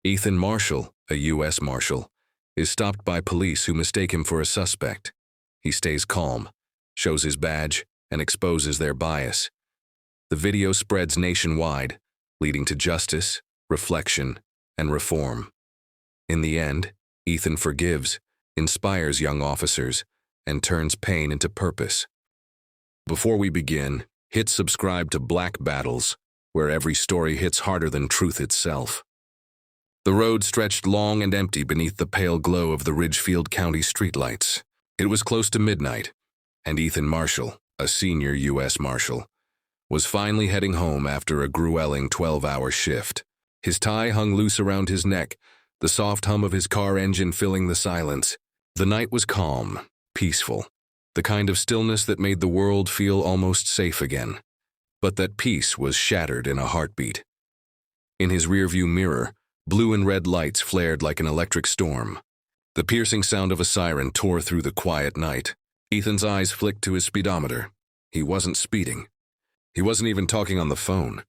Ethan Marshal, a U.S. Marshal, is stopped by police who mistake him for a suspect. He stays calm, shows his badge, and exposes their bias. The video spreads nationwide, leading to justice, reflection, and reform. In the end, Ethan forgives, inspires young officers, and turns pain into purpose. Before we begin, hit subscribe to Black Battles, where every story hits harder than truth itself. The road stretched long and empty beneath the pale glow of the Ridgefield County streetlights. It was close to midnight, and Ethan Marshal, a senior U.S. Marshal, was finally heading home after a grueling 12-hour shift. His tie hung loose around his neck, the soft hum of his car engine filling the silence. The night was calm, peaceful, the kind of stillness that made the world feel almost safe again. But that peace was shattered in a heartbeat. In his rearview mirror, blue and red lights flared like an electric storm. The piercing sound of a siren tore through the quiet night. Ethan's eyes flicked to his speedometer. He wasn't speeding. He wasn't even talking on the phone.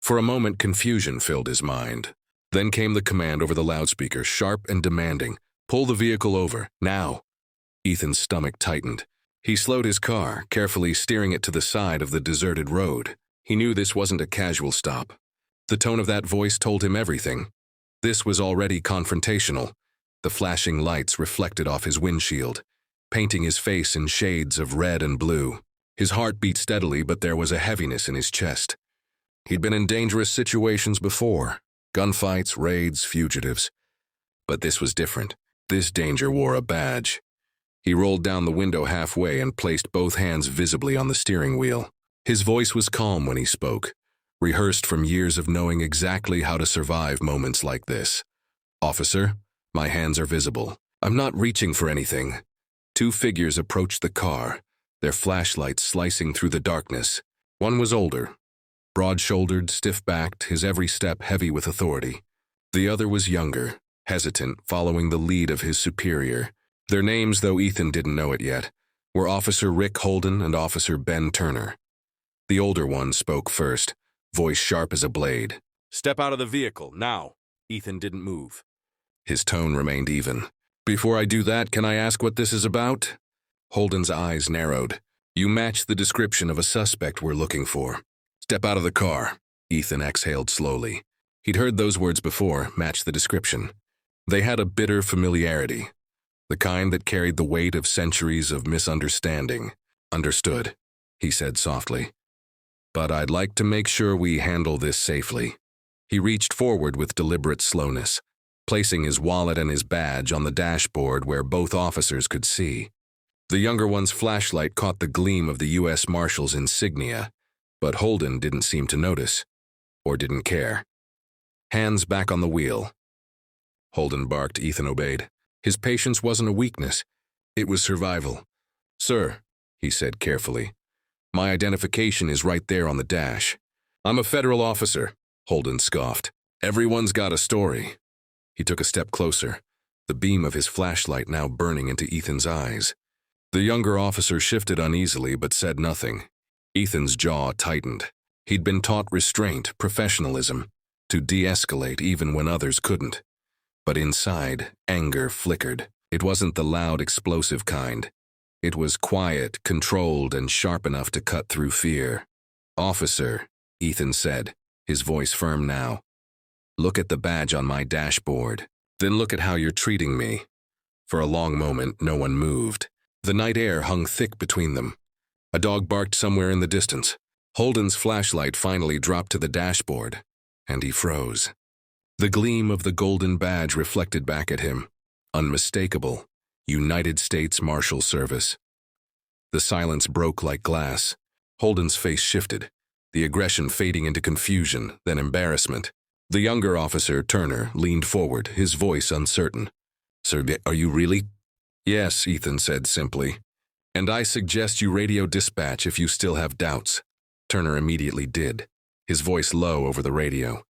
For a moment, confusion filled his mind. Then came the command over the loudspeaker, sharp and demanding. "Pull the vehicle over, now." Ethan's stomach tightened. He slowed his car, carefully steering it to the side of the deserted road. He knew this wasn't a casual stop. The tone of that voice told him everything. This was already confrontational. The flashing lights reflected off his windshield, painting his face in shades of red and blue. His heart beat steadily, but there was a heaviness in his chest. He'd been in dangerous situations before, gunfights, raids, fugitives. But this was different. This danger wore a badge. He rolled down the window halfway and placed both hands visibly on the steering wheel. His voice was calm when he spoke, rehearsed from years of knowing exactly how to survive moments like this. "Officer, my hands are visible. I'm not reaching for anything." Two figures approached the car, their flashlights slicing through the darkness. One was older, broad-shouldered, stiff-backed, his every step heavy with authority. The other was younger, hesitant, following the lead of his superior. Their names, though Ethan didn't know it yet, were Officer Rick Holden and Officer Ben Turner. The older one spoke first, voice sharp as a blade. "Step out of the vehicle, now." Ethan didn't move. His tone remained even. "Before I do that, can I ask what this is about?" Holden's eyes narrowed. "You match the description of a suspect we're looking for." "Step out of the car." Ethan exhaled slowly. He'd heard those words before, match the description. They had a bitter familiarity, the kind that carried the weight of centuries of misunderstanding. "Understood," he said softly. "But I'd like to make sure we handle this safely." He reached forward with deliberate slowness, placing his wallet and his badge on the dashboard where both officers could see. The younger one's flashlight caught the gleam of the U.S. Marshal's insignia, but Holden didn't seem to notice, or didn't care. "Hands back on the wheel." Holden barked. Ethan obeyed. His patience wasn't a weakness, it was survival. "Sir," he said carefully, "my identification is right there on the dash." "I'm a federal officer," Holden scoffed. "Everyone's got a story." He took a step closer, the beam of his flashlight now burning into Ethan's eyes. The younger officer shifted uneasily but said nothing. Ethan's jaw tightened. He'd been taught restraint, professionalism, to de-escalate even when others couldn't. But inside, anger flickered. It wasn't the loud, explosive kind. It was quiet, controlled, and sharp enough to cut through fear. "Officer," Ethan said, his voice firm now, "look at the badge on my dashboard. Then look at how you're treating me." For a long moment, no one moved. The night air hung thick between them. A dog barked somewhere in the distance. Holden's flashlight finally dropped to the dashboard, and he froze. The gleam of the golden badge reflected back at him. Unmistakable. United States Marshal Service. The silence broke like glass. Holden's face shifted, the aggression fading into confusion, then embarrassment. The younger officer, Turner, leaned forward, his voice uncertain. "Sir, are you really?" "Yes," Ethan said simply. "And I suggest you radio dispatch if you still have doubts." Turner immediately did, his voice low over the radio.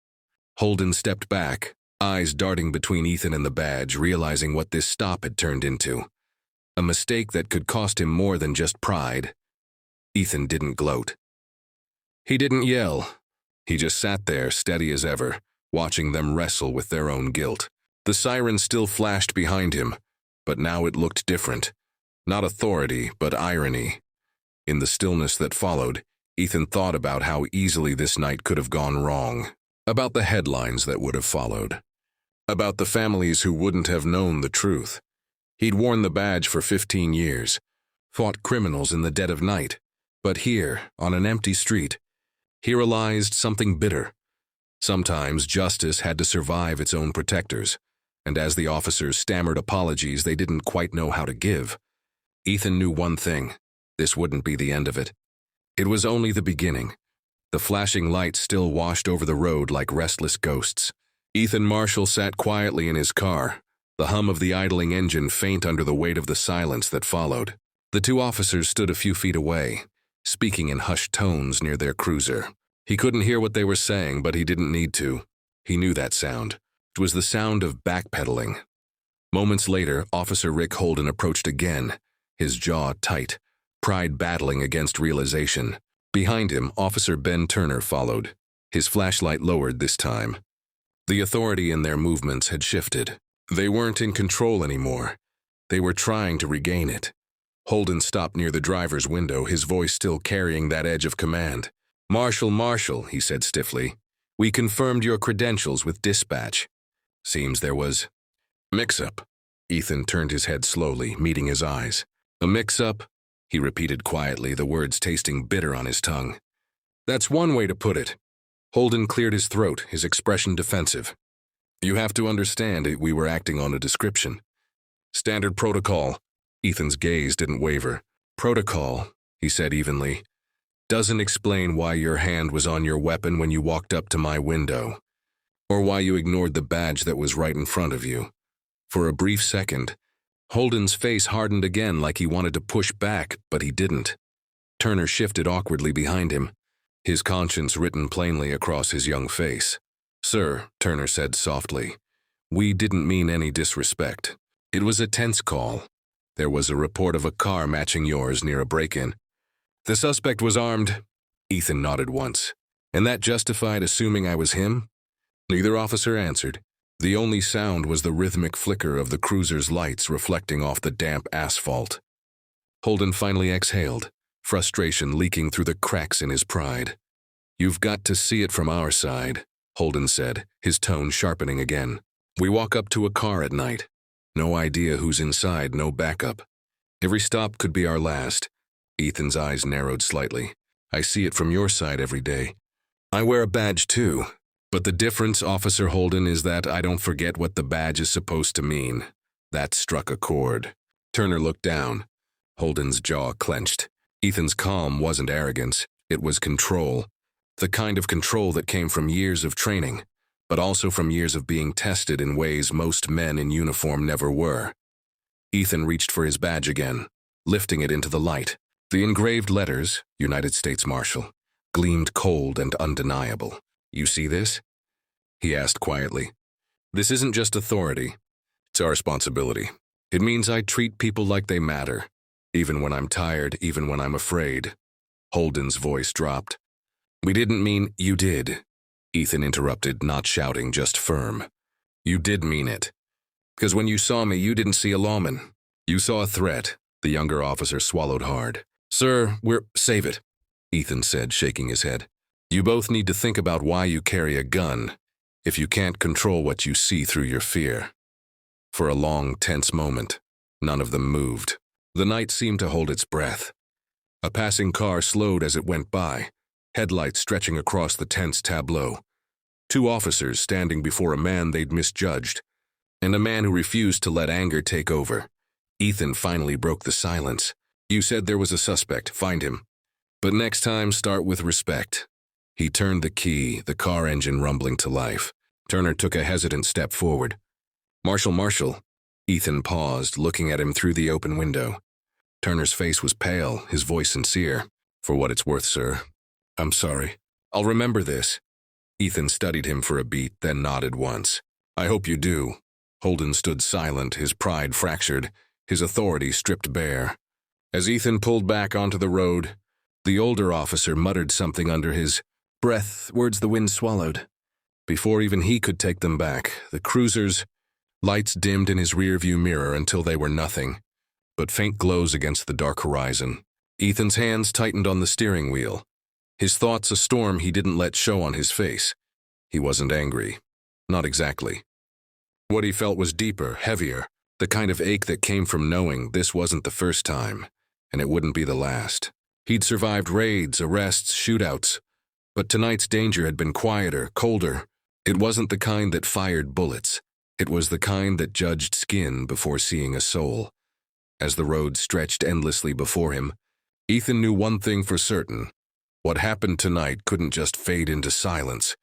Holden stepped back, eyes darting between Ethan and the badge, realizing what this stop had turned into. A mistake that could cost him more than just pride. Ethan didn't gloat. He didn't yell. He just sat there, steady as ever, watching them wrestle with their own guilt. The siren still flashed behind him, but now it looked different. Not authority, but irony. In the stillness that followed, Ethan thought about how easily this night could have gone wrong. About the headlines that would have followed. About the families who wouldn't have known the truth. He'd worn the badge for 15 years, fought criminals in the dead of night, but here, on an empty street, he realized something bitter. Sometimes justice had to survive its own protectors, and as the officers stammered apologies they didn't quite know how to give, Ethan knew one thing: this wouldn't be the end of it. It was only the beginning. The flashing lights still washed over the road like restless ghosts. Ethan Marshal sat quietly in his car, the hum of the idling engine faint under the weight of the silence that followed. The two officers stood a few feet away, speaking in hushed tones near their cruiser. He couldn't hear what they were saying, but he didn't need to. He knew that sound. It was the sound of backpedaling. Moments later, Officer Rick Holden approached again, his jaw tight, pride battling against realization. Behind him, Officer Ben Turner followed, his flashlight lowered this time. The authority in their movements had shifted. They weren't in control anymore. They were trying to regain it. Holden stopped near the driver's window, his voice still carrying that edge of command. Marshal, he said stiffly. We confirmed your credentials with dispatch. Seems there was mix-up. Ethan turned his head slowly, meeting his eyes. A mix-up? He repeated quietly, the words tasting bitter on his tongue. That's one way to put it. Holden cleared his throat, his expression defensive. You have to understand we were acting on a description. Standard protocol. Ethan's gaze didn't waver. Protocol, he said evenly, doesn't explain why your hand was on your weapon when you walked up to my window, or why you ignored the badge that was right in front of you. For a brief second, Holden's face hardened again like he wanted to push back, but he didn't. Turner shifted awkwardly behind him, his conscience written plainly across his young face. Sir, Turner said softly, we didn't mean any disrespect. It was a tense call. There was a report of a car matching yours near a break-in. The suspect was armed. Ethan nodded once. And that justified assuming I was him? Neither officer answered. The only sound was the rhythmic flicker of the cruiser's lights reflecting off the damp asphalt. Holden finally exhaled, frustration leaking through the cracks in his pride. You've got to see it from our side, Holden said, his tone sharpening again. We walk up to a car at night. No idea who's inside, no backup. Every stop could be our last. Ethan's eyes narrowed slightly. I see it from your side every day. I wear a badge too, but the difference, Officer Holden, is that I don't forget what the badge is supposed to mean. That struck a chord. Turner looked down. Holden's jaw clenched. Ethan's calm wasn't arrogance, it was control. The kind of control that came from years of training, but also from years of being tested in ways most men in uniform never were. Ethan reached for his badge again, lifting it into the light. The engraved letters, United States Marshal, gleamed cold and undeniable. You see this? He asked quietly. This isn't just authority. It's our responsibility. It means I treat people like they matter, even when I'm tired, even when I'm afraid. Holden's voice dropped. We didn't mean you did. Ethan interrupted, not shouting, just firm. You did mean it. Because when you saw me, you didn't see a lawman. You saw a threat. The younger officer swallowed hard. Sir, save it, Ethan said, shaking his head. You both need to think about why you carry a gun, if you can't control what you see through your fear. For a long, tense moment, none of them moved. The night seemed to hold its breath. A passing car slowed as it went by, headlights stretching across the tense tableau. Two officers standing before a man they'd misjudged, and a man who refused to let anger take over. Ethan finally broke the silence. You said there was a suspect, find him. But next time, start with respect. He turned the key, the car engine rumbling to life. Turner took a hesitant step forward. Marshal. Ethan paused, looking at him through the open window. Turner's face was pale, his voice sincere. For what it's worth, sir. I'm sorry. I'll remember this. Ethan studied him for a beat, then nodded once. I hope you do. Holden stood silent, his pride fractured, his authority stripped bare. As Ethan pulled back onto the road, the older officer muttered something under his breath, words the wind swallowed. Before even he could take them back, the cruiser's lights dimmed in his rearview mirror until they were nothing but faint glows against the dark horizon. Ethan's hands tightened on the steering wheel, his thoughts a storm he didn't let show on his face. He wasn't angry. Not exactly. What he felt was deeper, heavier, the kind of ache that came from knowing this wasn't the first time, and it wouldn't be the last. He'd survived raids, arrests, shootouts, but tonight's danger had been quieter, colder. It wasn't the kind that fired bullets. It was the kind that judged skin before seeing a soul. As the road stretched endlessly before him, Ethan knew one thing for certain. What happened tonight couldn't just fade into silence.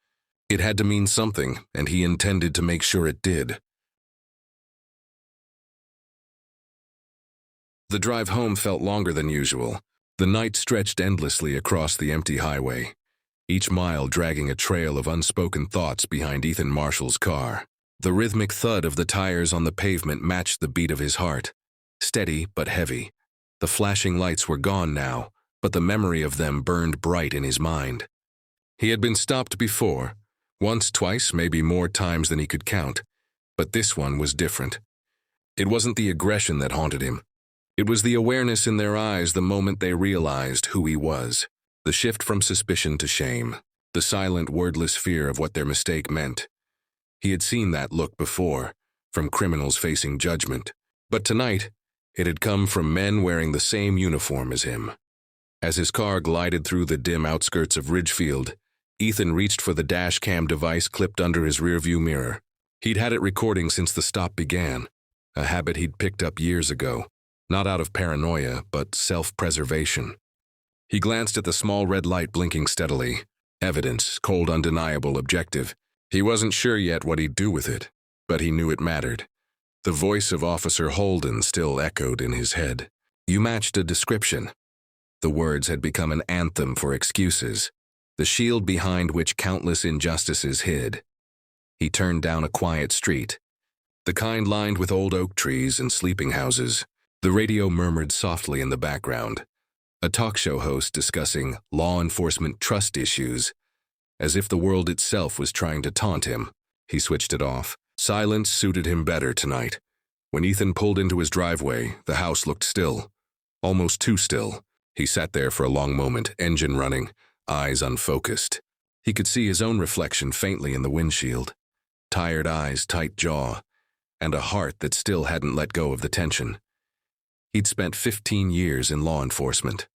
It had to mean something, and he intended to make sure it did. The drive home felt longer than usual. The night stretched endlessly across the empty highway, each mile dragging a trail of unspoken thoughts behind Ethan Marshall's car. The rhythmic thud of the tires on the pavement matched the beat of his heart, steady but heavy. The flashing lights were gone now, but the memory of them burned bright in his mind. He had been stopped before, once, twice, maybe more times than he could count, but this one was different. It wasn't the aggression that haunted him. It was the awareness in their eyes the moment they realized who he was. The shift from suspicion to shame, the silent, wordless fear of what their mistake meant. He had seen that look before, from criminals facing judgment. But tonight, it had come from men wearing the same uniform as him. As his car glided through the dim outskirts of Ridgefield, Ethan reached for the dash cam device clipped under his rearview mirror. He'd had it recording since the stop began, a habit he'd picked up years ago, not out of paranoia, but self-preservation. He glanced at the small red light blinking steadily. Evidence, cold, undeniable, objective. He wasn't sure yet what he'd do with it, but he knew it mattered. The voice of Officer Holden still echoed in his head. You matched a description. The words had become an anthem for excuses, the shield behind which countless injustices hid. He turned down a quiet street, the kind lined with old oak trees and sleeping houses. The radio murmured softly in the background, a talk show host discussing law enforcement trust issues, as if the world itself was trying to taunt him. He switched it off. Silence suited him better tonight. When Ethan pulled into his driveway, the house looked still, almost too still. He sat there for a long moment, engine running, eyes unfocused. He could see his own reflection faintly in the windshield. Tired eyes, tight jaw, and a heart that still hadn't let go of the tension. He'd spent 15 years in law enforcement.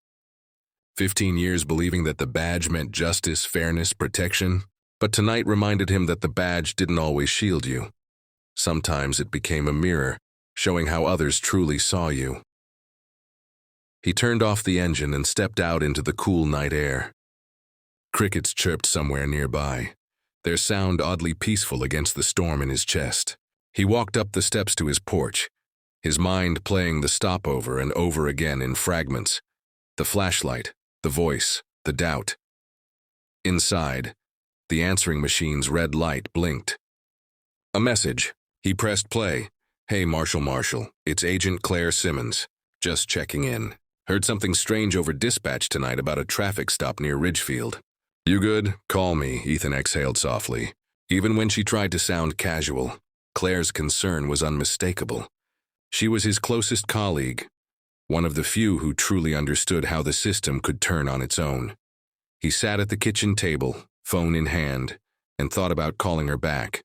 15 years believing that the badge meant justice, fairness, protection, but tonight reminded him that the badge didn't always shield you. Sometimes it became a mirror, showing how others truly saw you. He turned off the engine and stepped out into the cool night air. Crickets chirped somewhere nearby, their sound oddly peaceful against the storm in his chest. He walked up the steps to his porch, his mind playing the stopover and over again in fragments. The flashlight, the voice, the doubt. Inside, the answering machine's red light blinked. A message. He pressed play. Hey, Marshal, it's Agent Claire Simmons. Just checking in. Heard something strange over dispatch tonight about a traffic stop near Ridgefield. You good? Call me, Ethan exhaled softly. Even when she tried to sound casual, Claire's concern was unmistakable. She was his closest colleague, one of the few who truly understood how the system could turn on its own. He sat at the kitchen table, phone in hand, and thought about calling her back.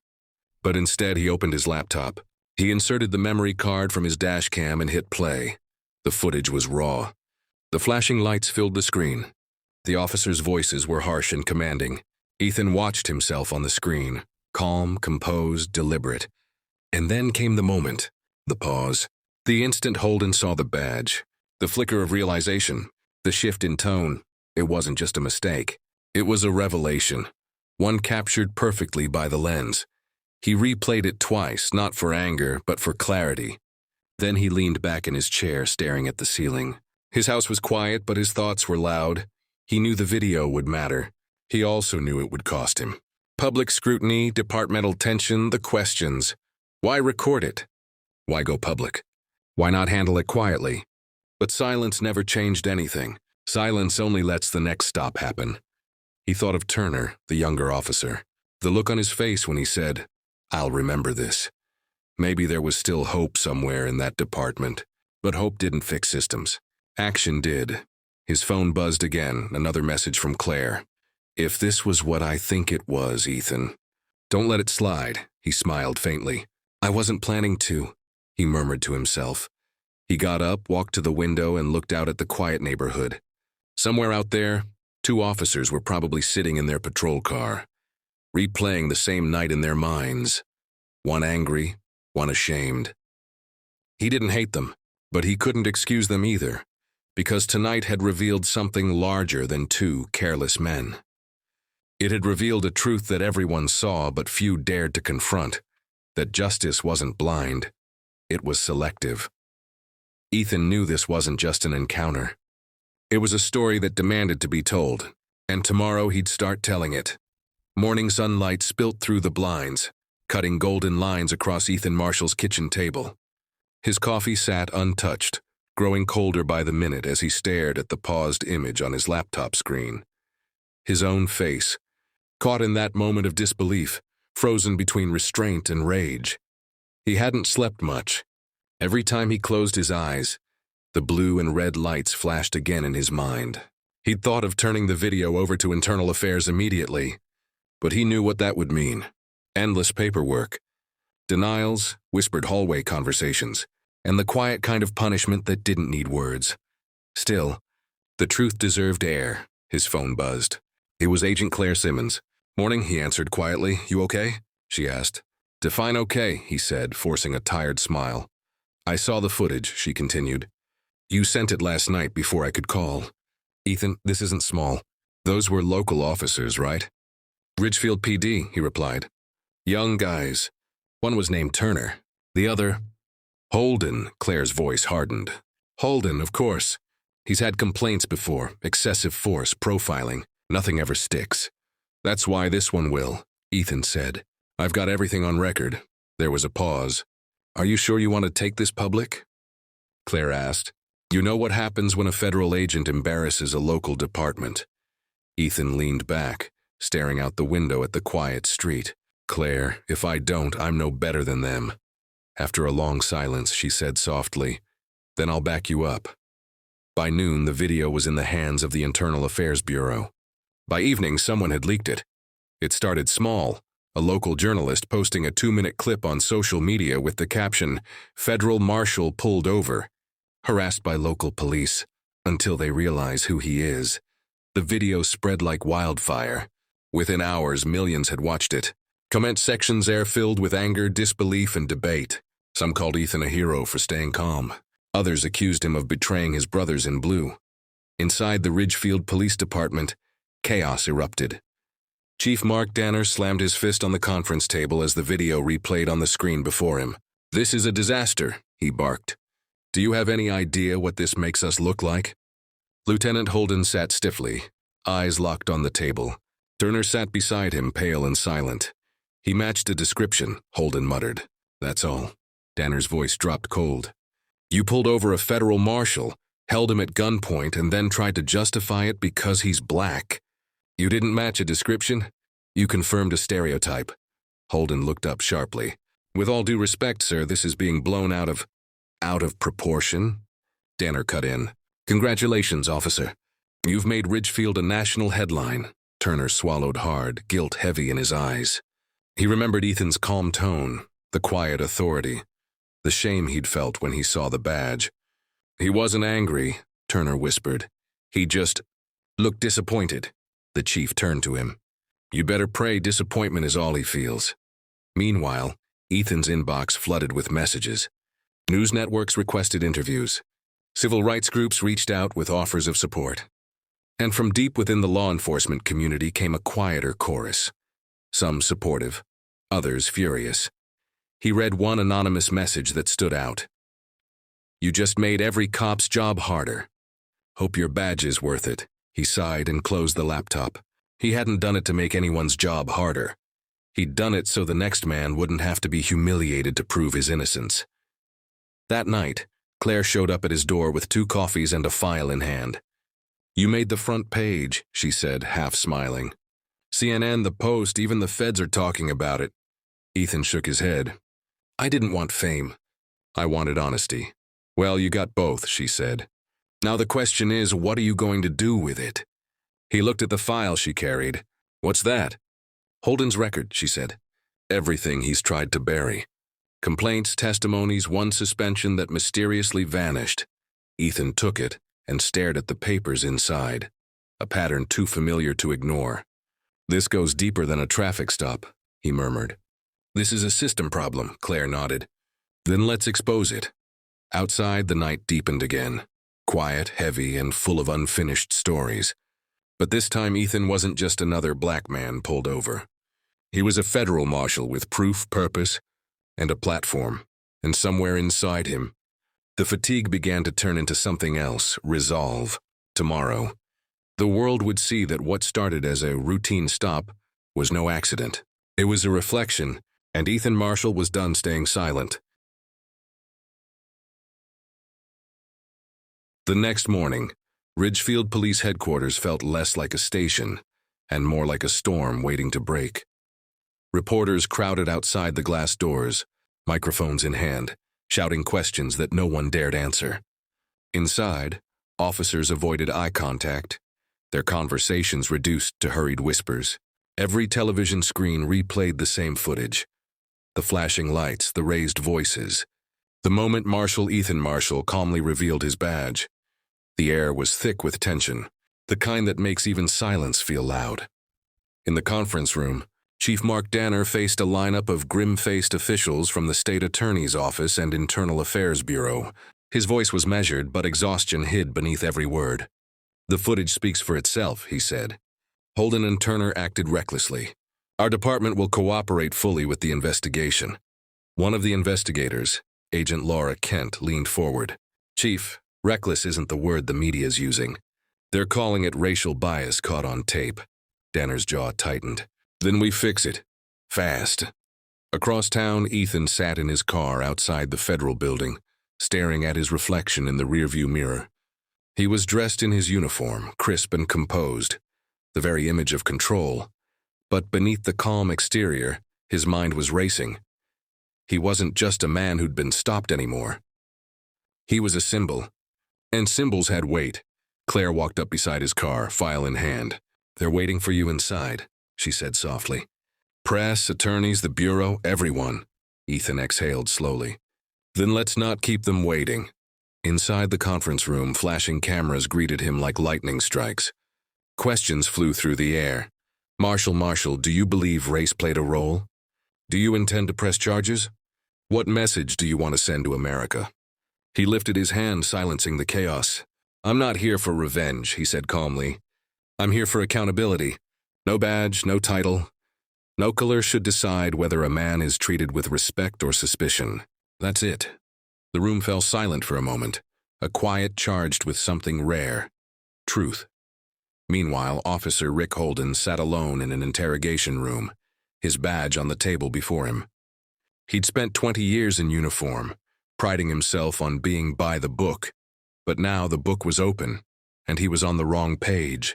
But instead he opened his laptop. He inserted the memory card from his dash cam and hit play. The footage was raw. The flashing lights filled the screen. The officers' voices were harsh and commanding. Ethan watched himself on the screen, calm, composed, deliberate. And then came the moment, the pause. The instant Holden saw the badge, the flicker of realization, the shift in tone. It wasn't just a mistake. It was a revelation, one captured perfectly by the lens. He replayed it twice, not for anger, but for clarity. Then he leaned back in his chair, staring at the ceiling. His house was quiet, but his thoughts were loud. He knew the video would matter. He also knew it would cost him. Public scrutiny, departmental tension, the questions. Why record it? Why go public? Why not handle it quietly? But silence never changed anything. Silence only lets the next stop happen. He thought of Turner, the younger officer. The look on his face when he said, "I'll remember this." Maybe there was still hope somewhere in that department, but hope didn't fix systems. Action did. His phone buzzed again, another message from Claire. "If this was what I think it was, Ethan. Don't let it slide," he smiled faintly. "I wasn't planning to," he murmured to himself. He got up, walked to the window, and looked out at the quiet neighborhood. Somewhere out there, 2 officers were probably sitting in their patrol car, replaying the same night in their minds. One angry, one ashamed. He didn't hate them, but he couldn't excuse them either, because tonight had revealed something larger than 2 careless men. It had revealed a truth that everyone saw but few dared to confront, that justice wasn't blind, it was selective. Ethan knew this wasn't just an encounter. It was a story that demanded to be told, and tomorrow he'd start telling it. Morning sunlight spilt through the blinds, cutting golden lines across Ethan Marshal's kitchen table. His coffee sat untouched, growing colder by the minute as he stared at the paused image on his laptop screen. His own face, caught in that moment of disbelief, frozen between restraint and rage. He hadn't slept much. Every time he closed his eyes, the blue and red lights flashed again in his mind. He'd thought of turning the video over to Internal Affairs immediately, but he knew what that would mean. Endless paperwork, denials, whispered hallway conversations, and the quiet kind of punishment that didn't need words. Still, the truth deserved air. His phone buzzed. It was Agent Claire Simmons. "Morning," he answered quietly. "You okay?" she asked. "Define okay," he said, forcing a tired smile. "I saw the footage," she continued. "You sent it last night before I could call. Ethan, this isn't small. Those were local officers, right?" "Ridgefield PD," he replied. "Young guys. One was named Turner. The other—" "Holden," Claire's voice hardened. "Holden, of course. He's had complaints before, excessive force, profiling. Nothing ever sticks. That's why this one will," Ethan said. "I've got everything on record." There was a pause. "Are you sure you want to take this public?" Claire asked. "You know what happens when a federal agent embarrasses a local department." Ethan leaned back, staring out the window at the quiet street. "Claire, if I don't, I'm no better than them." After a long silence, she said softly, "Then I'll back you up." By noon, the video was in the hands of the Internal Affairs Bureau. By evening, someone had leaked it. It started small, a local journalist posting a 2-minute clip on social media with the caption, "Federal Marshal pulled over, harassed by local police, until they realize who he is." The video spread like wildfire. Within hours, millions had watched it. Comment sections air-filled with anger, disbelief, and debate. Some called Ethan a hero for staying calm. Others accused him of betraying his brothers in blue. Inside the Ridgefield Police Department, chaos erupted. Chief Mark Danner slammed his fist on the conference table as the video replayed on the screen before him. "This is a disaster," he barked. "Do you have any idea what this makes us look like?" Lieutenant Holden sat stiffly, eyes locked on the table. Turner sat beside him, pale and silent. "He matched a description," Holden muttered. "That's all." Danner's voice dropped cold. "You pulled over a federal marshal, held him at gunpoint, and then tried to justify it because he's black. You didn't match a description? You confirmed a stereotype." Holden looked up sharply. "With all due respect, sir, this is being blown out of proportion." Danner cut in. "Congratulations, officer. You've made Ridgefield a national headline." Turner swallowed hard, guilt heavy in his eyes. He remembered Ethan's calm tone, the quiet authority, the shame he'd felt when he saw the badge. "He wasn't angry," Turner whispered. "He just looked disappointed." The chief turned to him. "You better pray disappointment is all he feels." Meanwhile, Ethan's inbox flooded with messages. News networks requested interviews. Civil rights groups reached out with offers of support. And from deep within the law enforcement community came a quieter chorus. Some supportive, others furious. He read one anonymous message that stood out. "You just made every cop's job harder. Hope your badge is worth it." He sighed and closed the laptop. He hadn't done it to make anyone's job harder. He'd done it so the next man wouldn't have to be humiliated to prove his innocence. That night, Claire showed up at his door with 2 coffees and a file in hand. "You made the front page," she said, half smiling. CNN, the Post, even the feds are talking about it. Ethan shook his head. I didn't want fame. I wanted honesty. Well, you got both, she said. Now the question is, what are you going to do with it? He looked at the file she carried. What's that? Holden's record, she said. Everything he's tried to bury. Complaints, testimonies, one suspension that mysteriously vanished. Ethan took it and stared at the papers inside, a pattern too familiar to ignore. This goes deeper than a traffic stop, he murmured. This is a system problem, Claire nodded. Then let's expose it. Outside, the night deepened again, quiet, heavy, and full of unfinished stories. But this time Ethan wasn't just another black man pulled over. He was a federal marshal with proof, purpose, and a platform, and somewhere inside him, the fatigue began to turn into something else, resolve. Tomorrow, the world would see that what started as a routine stop was no accident. It was a reflection, and Ethan Marshall was done staying silent. The next morning, Ridgefield Police Headquarters felt less like a station and more like a storm waiting to break. Reporters crowded outside the glass doors, microphones in hand, shouting questions that no one dared answer. Inside, officers avoided eye contact, their conversations reduced to hurried whispers. Every television screen replayed the same footage. The flashing lights, the raised voices. The moment Marshal Ethan Marshall calmly revealed his badge, the air was thick with tension, the kind that makes even silence feel loud. In the conference room, Chief Mark Danner faced a lineup of grim-faced officials from the state attorney's office and Internal Affairs Bureau. His voice was measured, but exhaustion hid beneath every word. The footage speaks for itself, he said. Holden and Turner acted recklessly. Our department will cooperate fully with the investigation. One of the investigators, Agent Laura Kent, leaned forward. Chief, reckless isn't the word the media's using. They're calling it racial bias caught on tape. Danner's jaw tightened. Then we fix it. Fast. Across town, Ethan sat in his car outside the federal building, staring at his reflection in the rearview mirror. He was dressed in his uniform, crisp and composed, the very image of control. But beneath the calm exterior, his mind was racing. He wasn't just a man who'd been stopped anymore. He was a symbol. And symbols had weight. Claire walked up beside his car, file in hand. They're waiting for you inside, she said softly. Press, attorneys, the bureau, everyone. Ethan exhaled slowly. Then let's not keep them waiting. Inside the conference room, flashing cameras greeted him like lightning strikes. Questions flew through the air. Marshal, do you believe race played a role? Do you intend to press charges? What message do you want to send to America? He lifted his hand, silencing the chaos. I'm not here for revenge, he said calmly. I'm here for accountability. No badge, no title. No color should decide whether a man is treated with respect or suspicion. That's it. The room fell silent for a moment, a quiet charged with something rare. Truth. Meanwhile, Officer Rick Holden sat alone in an interrogation room, his badge on the table before him. He'd spent 20 years in uniform, priding himself on being by the book, but now the book was open, and he was on the wrong page.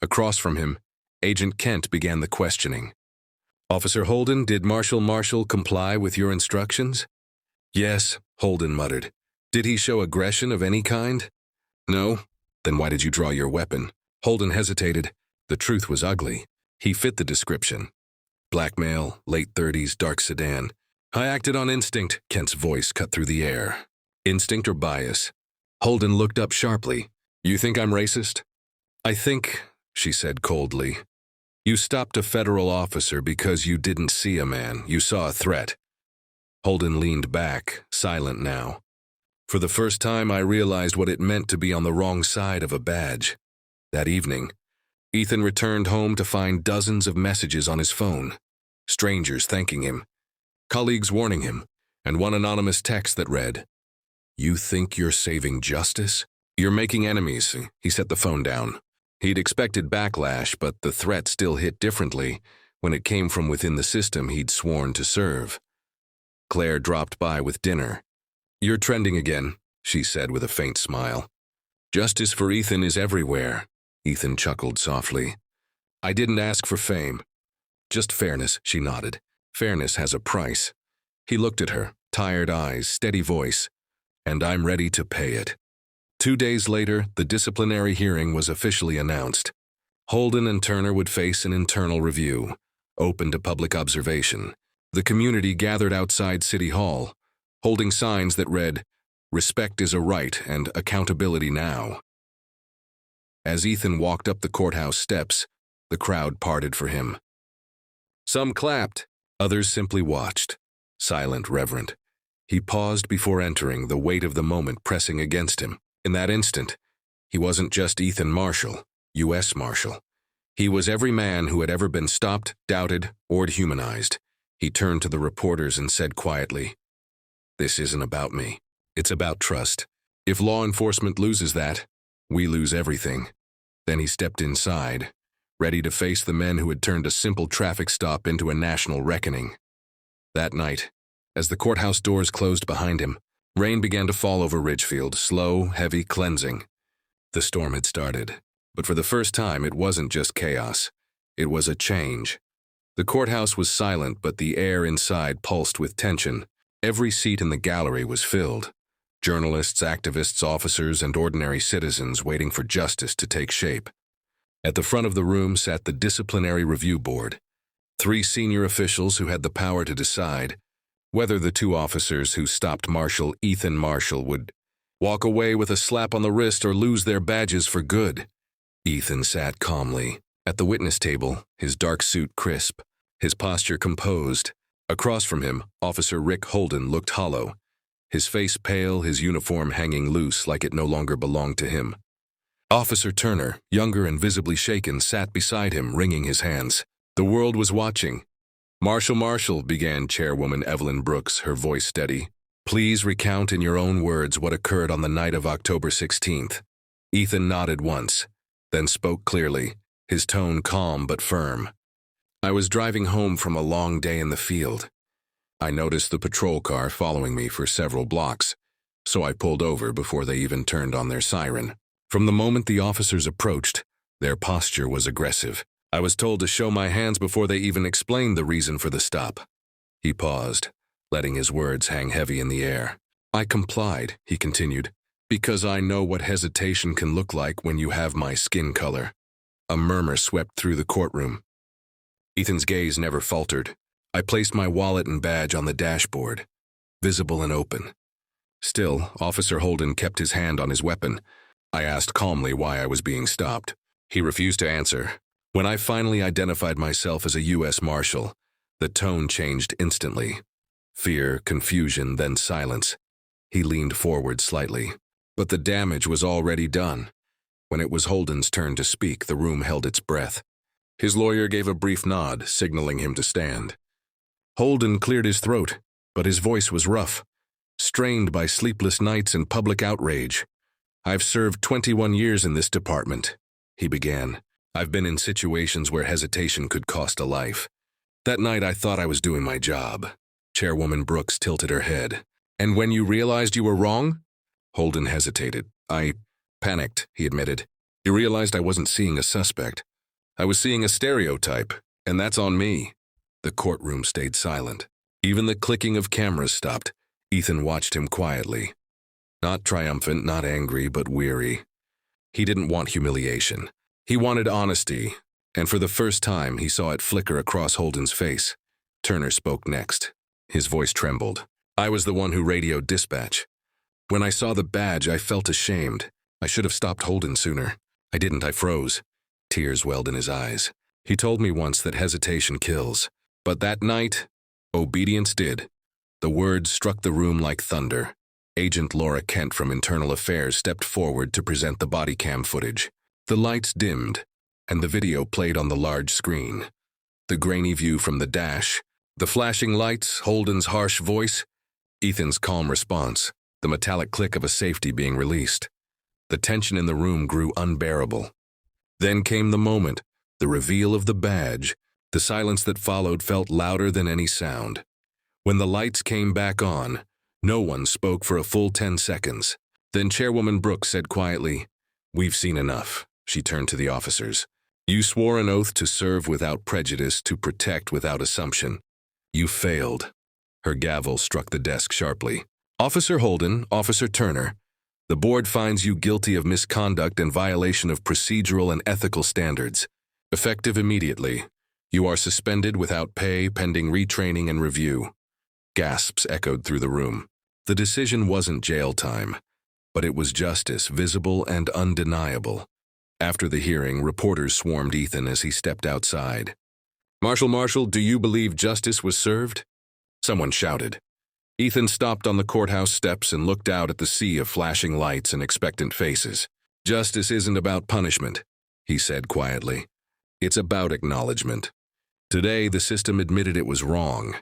Across from him, Agent Kent began the questioning. Officer Holden, did Marshal comply with your instructions? Yes, Holden muttered. Did he show aggression of any kind? No. Then why did you draw your weapon? Holden hesitated. The truth was ugly. He fit the description. Black male, late 30s, dark sedan. I acted on instinct, Kent's voice cut through the air. Instinct or bias? Holden looked up sharply. You think I'm racist? I think, she said coldly. You stopped a federal officer because you didn't see a man, you saw a threat. Holden leaned back, silent now. For the first time, I realized what it meant to be on the wrong side of a badge. That evening, Ethan returned home to find dozens of messages on his phone. Strangers thanking him, colleagues warning him, and one anonymous text that read, You think you're saving justice? You're making enemies. He set the phone down. He'd expected backlash, but the threat still hit differently when it came from within the system he'd sworn to serve. Claire dropped by with dinner. You're trending again, she said with a faint smile. Justice for Ethan is everywhere. Ethan chuckled softly. I didn't ask for fame. Just fairness, she nodded. Fairness has a price. He looked at her, tired eyes, steady voice. And I'm ready to pay it. 2 days later, the disciplinary hearing was officially announced. Holden and Turner would face an internal review, open to public observation. The community gathered outside City Hall, holding signs that read, "Respect is a right and accountability now." As Ethan walked up the courthouse steps, the crowd parted for him. Some clapped, others simply watched, silent, reverent. He paused before entering, the weight of the moment pressing against him. In that instant, he wasn't just Ethan Marshal, U.S. Marshal. He was every man who had ever been stopped, doubted, or dehumanized. He turned to the reporters and said quietly, "This isn't about me. It's about trust. If law enforcement loses that, we lose everything." Then he stepped inside, ready to face the men who had turned a simple traffic stop into a national reckoning. That night, as the courthouse doors closed behind him, rain began to fall over Ridgefield, slow, heavy, cleansing. The storm had started, but for the first time it wasn't just chaos. It was a change. The courthouse was silent, but the air inside pulsed with tension. Every seat in the gallery was filled. Journalists, activists, officers, and ordinary citizens waiting for justice to take shape. At the front of the room sat the Disciplinary Review Board, 3 senior officials who had the power to decide whether the 2 officers who stopped Marshal Ethan Marshal would walk away with a slap on the wrist or lose their badges for good. Ethan sat calmly at the witness table, his dark suit crisp, his posture composed. Across from him, Officer Rick Holden looked hollow, his face pale, his uniform hanging loose like it no longer belonged to him. Officer Turner, younger and visibly shaken, sat beside him, wringing his hands. The world was watching. Marshal, began Chairwoman Evelyn Brooks, her voice steady. Please recount in your own words what occurred on the night of October 16th. Ethan nodded once, then spoke clearly, his tone calm but firm. I was driving home from a long day in the field. I noticed the patrol car following me for several blocks, so I pulled over before they even turned on their siren. From the moment the officers approached, their posture was aggressive. I was told to show my hands before they even explained the reason for the stop. He paused, letting his words hang heavy in the air. I complied, he continued, because I know what hesitation can look like when you have my skin color. A murmur swept through the courtroom. Ethan's gaze never faltered. I placed my wallet and badge on the dashboard, visible and open. Still, Officer Holden kept his hand on his weapon. I asked calmly why I was being stopped. He refused to answer. When I finally identified myself as a U.S. Marshal, the tone changed instantly. Fear, confusion, then silence. He leaned forward slightly. But the damage was already done. When it was Holden's turn to speak, the room held its breath. His lawyer gave a brief nod, signaling him to stand. Holden cleared his throat, but his voice was rough, strained by sleepless nights and public outrage. I've served 21 years in this department, he began. I've been in situations where hesitation could cost a life. That night I thought I was doing my job. Chairwoman Brooks tilted her head. And when you realized you were wrong? Holden hesitated. I panicked, he admitted. You realized I wasn't seeing a suspect. I was seeing a stereotype, and that's on me. The courtroom stayed silent. Even the clicking of cameras stopped. Ethan watched him quietly. Not triumphant, not angry, but weary. He didn't want humiliation. He wanted honesty, and for the first time he saw it flicker across Holden's face. Turner spoke next. His voice trembled. I was the one who radioed dispatch. When I saw the badge, I felt ashamed. I should have stopped Holden sooner. I didn't, I froze. Tears welled in his eyes. He told me once that hesitation kills. But that night, obedience did. The words struck the room like thunder. Agent Laura Kent from Internal Affairs stepped forward to present the body cam footage. The lights dimmed, and the video played on the large screen. The grainy view from the dash, the flashing lights, Holden's harsh voice, Ethan's calm response, the metallic click of a safety being released. The tension in the room grew unbearable. Then came the moment, the reveal of the badge. The silence that followed felt louder than any sound. When the lights came back on, no one spoke for a full 10 seconds. Then Chairwoman Brooks said quietly, "We've seen enough." She turned to the officers. You swore an oath to serve without prejudice, to protect without assumption. You failed. Her gavel struck the desk sharply. Officer Holden, Officer Turner, the board finds you guilty of misconduct and violation of procedural and ethical standards. Effective immediately. You are suspended without pay pending retraining and review. Gasps echoed through the room. The decision wasn't jail time, but it was justice, visible and undeniable. After the hearing, reporters swarmed Ethan as he stepped outside. Marshal, do you believe justice was served? Someone shouted. Ethan stopped on the courthouse steps and looked out at the sea of flashing lights and expectant faces. Justice isn't about punishment, he said quietly. It's about acknowledgement. Today, the system admitted it was wrong,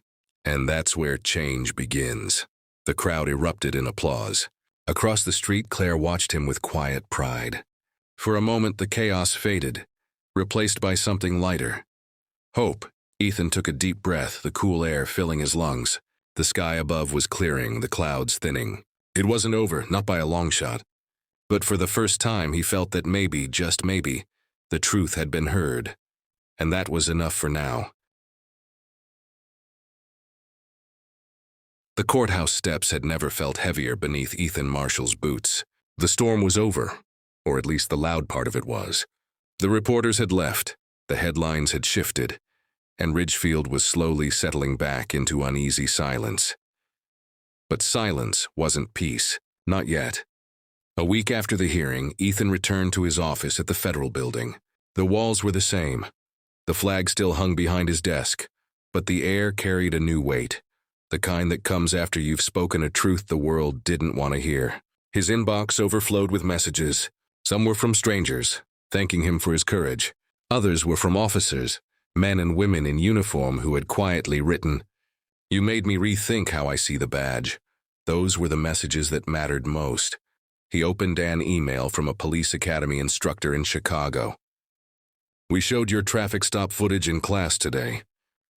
and that's where change begins. The crowd erupted in applause. Across the street, Claire watched him with quiet pride. For a moment, the chaos faded, replaced by something lighter. Hope. Ethan took a deep breath, the cool air filling his lungs. The sky above was clearing, the clouds thinning. It wasn't over, not by a long shot. But for the first time, he felt that maybe, just maybe, the truth had been heard. And that was enough for now. The courthouse steps had never felt heavier beneath Ethan Marshal's boots. The storm was over, or at least the loud part of it was. The reporters had left, the headlines had shifted, and Ridgefield was slowly settling back into uneasy silence. But silence wasn't peace, not yet. A week after the hearing, Ethan returned to his office at the Federal Building. The walls were the same. The flag still hung behind his desk, but the air carried a new weight, the kind that comes after you've spoken a truth the world didn't want to hear. His inbox overflowed with messages. Some were from strangers, thanking him for his courage. Others were from officers, men and women in uniform who had quietly written, "You made me rethink how I see the badge." Those were the messages that mattered most. He opened an email from a police academy instructor in Chicago. "We showed your traffic stop footage in class today.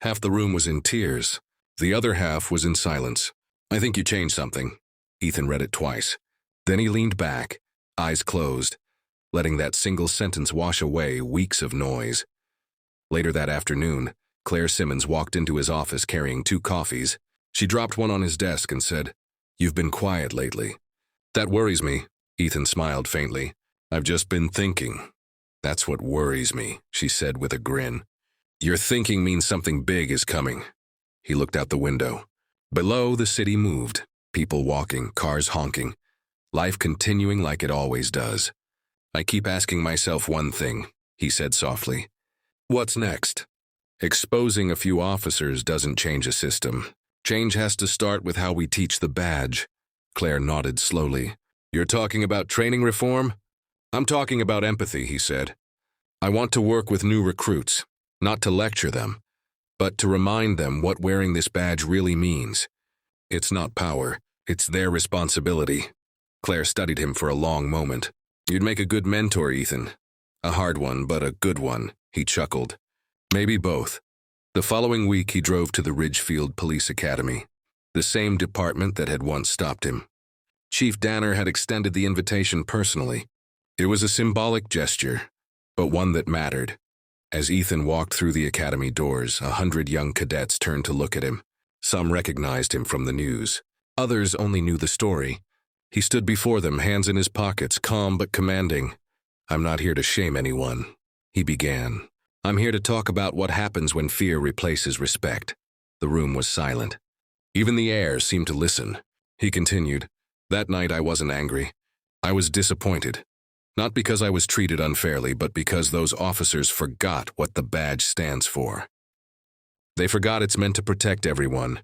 Half the room was in tears. The other half was in silence. I think you changed something." Ethan read it twice. Then he leaned back, eyes closed, letting that single sentence wash away weeks of noise. Later that afternoon, Claire Simmons walked into his office carrying 2 coffees. She dropped one on his desk and said, "You've been quiet lately." "That worries me," Ethan smiled faintly. "I've just been thinking." "That's what worries me," she said with a grin. "Your thinking means something big is coming." He looked out the window. Below, the city moved, people walking, cars honking, life continuing like it always does. "I keep asking myself one thing," he said softly. "What's next?" Exposing a few officers doesn't change a system. Change has to start with how we teach the badge. Claire nodded slowly. "You're talking about training reform?" "I'm talking about empathy," he said. "I want to work with new recruits, not to lecture them, but to remind them what wearing this badge really means. It's not power, it's their responsibility." Claire studied him for a long moment. "You'd make a good mentor, Ethan. A hard one, but a good one," he chuckled. "Maybe both." The following week, he drove to the Ridgefield Police Academy, the same department that had once stopped him. Chief Danner had extended the invitation personally. It was a symbolic gesture, but one that mattered. As Ethan walked through the academy doors, 100 young cadets turned to look at him. Some recognized him from the news. Others only knew the story. He stood before them, hands in his pockets, calm but commanding. "I'm not here to shame anyone," he began. "I'm here to talk about what happens when fear replaces respect." The room was silent. Even the air seemed to listen. He continued, "That night I wasn't angry. I was disappointed. Not because I was treated unfairly, but because those officers forgot what the badge stands for. They forgot it's meant to protect everyone,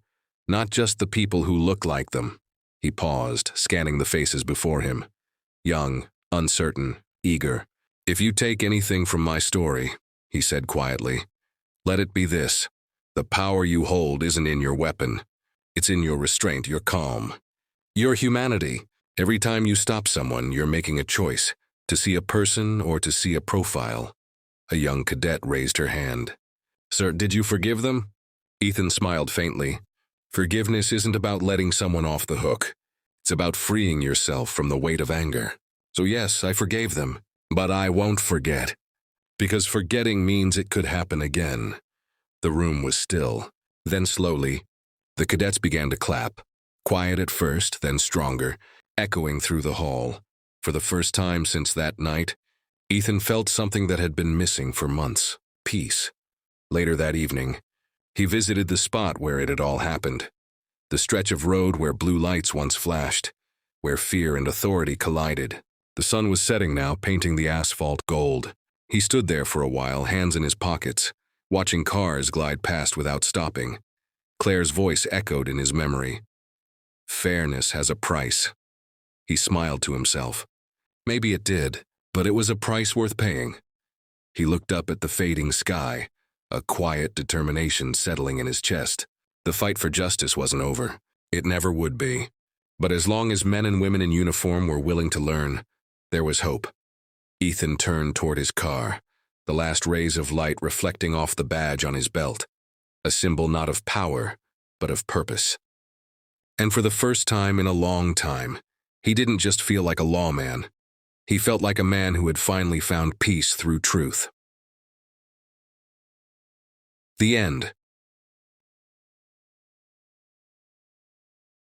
not just the people who look like them." He paused, scanning the faces before him. Young, uncertain, eager. "If you take anything from my story," he said quietly, "let it be this. The power you hold isn't in your weapon. It's in your restraint, your calm, your humanity. Every time you stop someone, you're making a choice, to see a person or to see a profile." A young cadet raised her hand. "Sir, did you forgive them?" Ethan smiled faintly. "Forgiveness isn't about letting someone off the hook. It's about freeing yourself from the weight of anger. So yes, I forgave them, but I won't forget." because forgetting means it could happen again. The room was still. Then slowly, the cadets began to clap. Quiet at first, then stronger, echoing through the hall. For the first time since that night, Ethan felt something that had been missing for months: peace. Later that evening, he visited the spot where it had all happened. The stretch of road where blue lights once flashed, where fear and authority collided. The sun was setting now, painting the asphalt gold. He stood there for a while, hands in his pockets, watching cars glide past without stopping. Claire's voice echoed in his memory. Fairness has a price. He smiled to himself. Maybe it did, but it was a price worth paying. He looked up at the fading sky, a quiet determination settling in his chest. The fight for justice wasn't over. It never would be. But as long as men and women in uniform were willing to learn, there was hope. Ethan turned toward his car, the last rays of light reflecting off the badge on his belt, a symbol not of power, but of purpose. And for the first time in a long time, he didn't just feel like a lawman. He felt like a man who had finally found peace through truth. The end.